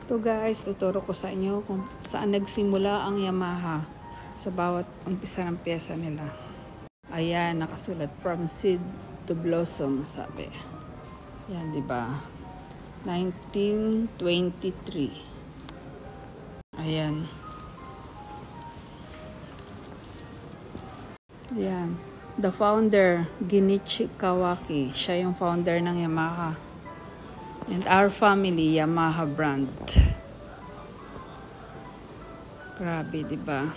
Ito guys, tuturo ko sa inyo kung saan nagsimula ang Yamaha sa bawat umpisa ng pyesa nila. Ayan, nakasulat from seed to blossom, sabi. Yan, di ba? 1923. Ayan. Ayan. The founder, Genichi Kawaki. Siya yung founder ng Yamaha. And our family, Yamaha brand. Grabe, di ba?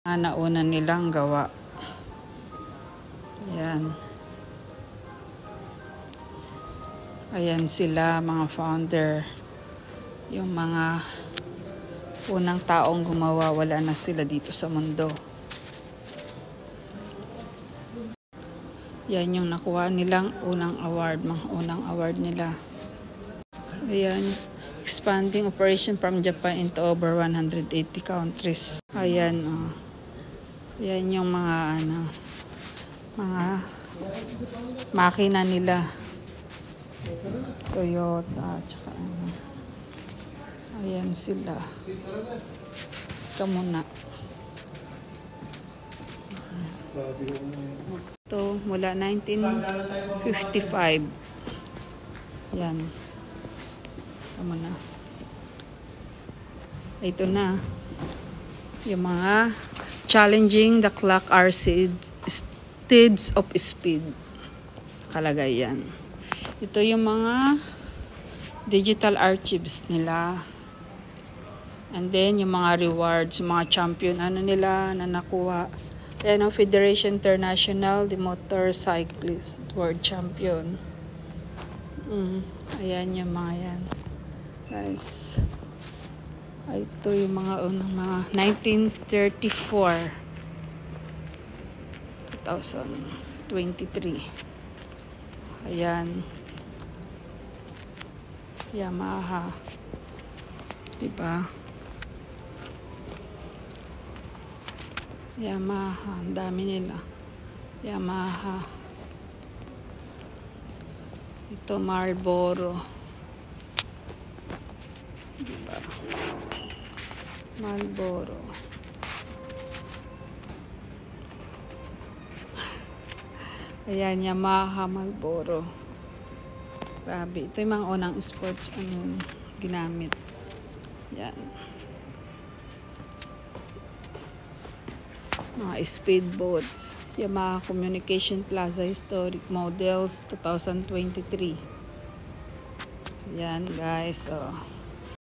Nauna nilang gawa. Ayan. Ayan sila, mga founder. Yung mga unang taong gumawa, wala na sila dito sa mundo. Yan yung nakuha nilang unang award, mga unang award nila. Ayan, expanding operation from Japan into over 180 countries. Ayan, oh. Ayan yung mga mga makina nila. Toyota, tsaka ayan sila. Ika muna. Ito, mula 1955. Ayan. Tama na. Ito na. Yung mga challenging the clock are steeds of speed. Kalagay yan. Ito yung mga digital archives nila. And then, yung mga rewards, yung mga champion, ano nila na nakuha. Ayan ang Federation International, the Motorcyclist World Champion. Ayan yung mga yan. Guys, ito yung mga unang mga 1934 2023. Ayan, Yamaha, diba? Yamaha, ang dami nila. Yamaha. Ito Marlboro. Diba? Marlboro. Ayan, Yamaha, Marlboro. Grabe. Ito yung mga unang sports ginamit. Yan. Mga speedboats. Yamaha Communication Plaza Historic Models 2023. Yan guys. Oh.